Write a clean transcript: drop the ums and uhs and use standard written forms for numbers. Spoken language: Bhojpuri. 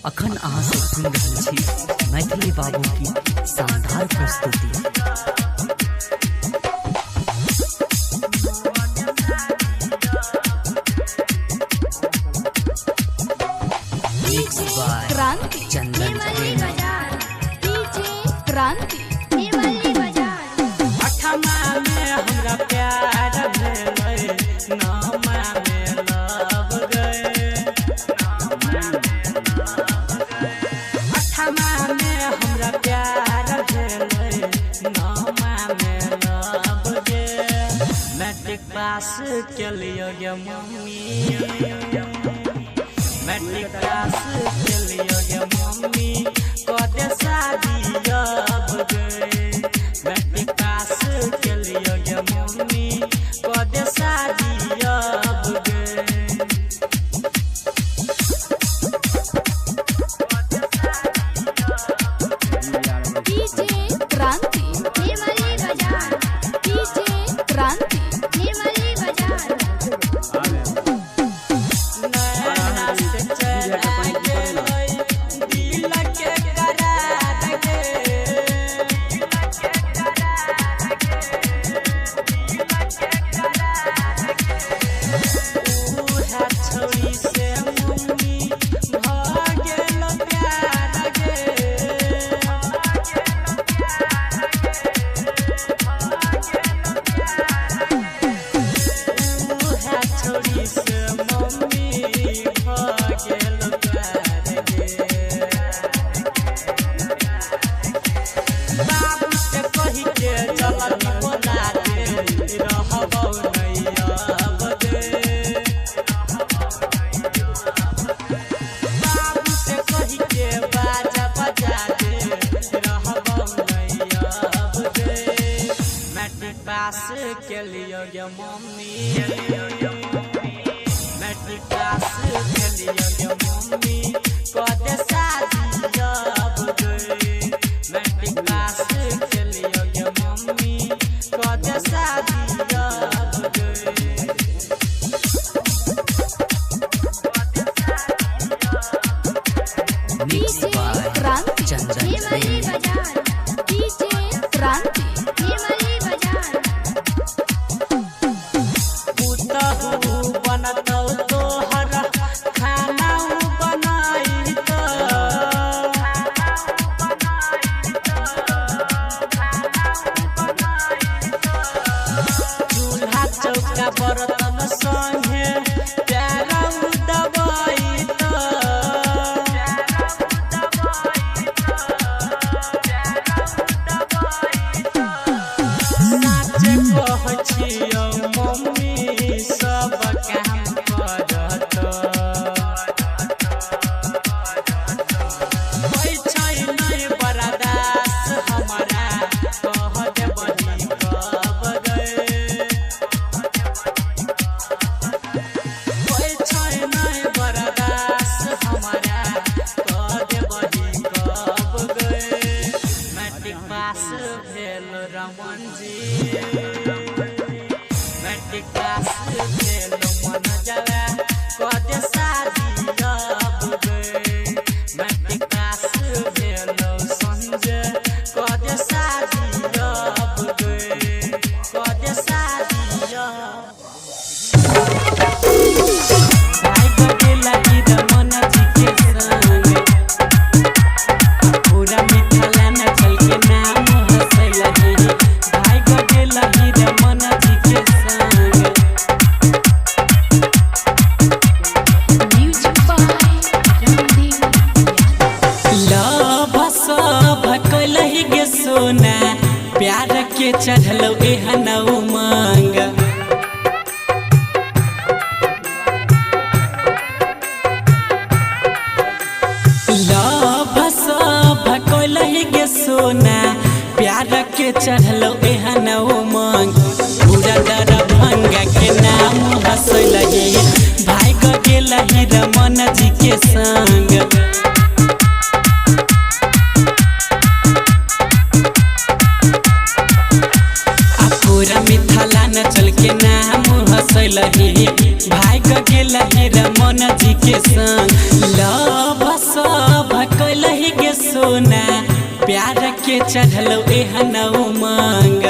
अखन अहाँ सब सुन रहल छी मैथिली बाबू की शानदार प्रस्तुति। क्रांति चंदन क्रांति अठमा में हमरा प्यार भेलै, नौमा में लव गए। अठमा में हमरा प्यार भेलै, नौमा में लव गए। मैट्रिक पास केलियो गे मम्मी, मैट्रिक पास केलियो गे मम्मी, कदे शादी अब गए। मैट्रिक पास केलियो गे मम्मी, कदे शादी अब गए। क्रांति क्रांति पास केलियो गे मम्मी, मैट्रिक पास केलियो गे मम्मी, कदे शादी अब गए। मैट्रिक पास केलियो गे मम्मी, कदे शादी अब गए। क्रांति चंदन क्रांति बनतौ तोहर खाना बनाई तो चूल्हा चौका बर्तन संगे प्यार दबाई तो साचे कह छियौ मम्मी सब काम करत। होइ छै नै बर्दाश्त हमरा, कह देबही कब गए। होइ छै नै बर्दाश्त हमरा, कह देबही कब गए। मैट्रिक पास भेल रमन जी, मैट्रिक पास भेल मन जवा, कदे शादी अब गए। मैट्रिक पास भेल संजय, कदे शादी अब गए। कदे शादी अब भाई गगे लगी रमन जी के संग, पूरा मिठाला न चल के नाम हंसे लगी। भाई गगे लगी रमन जी के संग। लव सब कलही गे सोना, प्यार के चढ़लो एहन उमंग। लव सब कलही गे सोना, प्यार के चढ़लो एहन उमंग। पूरा दरभंगा के नाम हंसे लगे, भाई गगे लही रमन जी के संग। पूरा मिथिला न चल के नाम हंसे लही, भाई गगे लही रमन जी के संग। लव सब सोना प्यार के चढ़लो एहन उमंग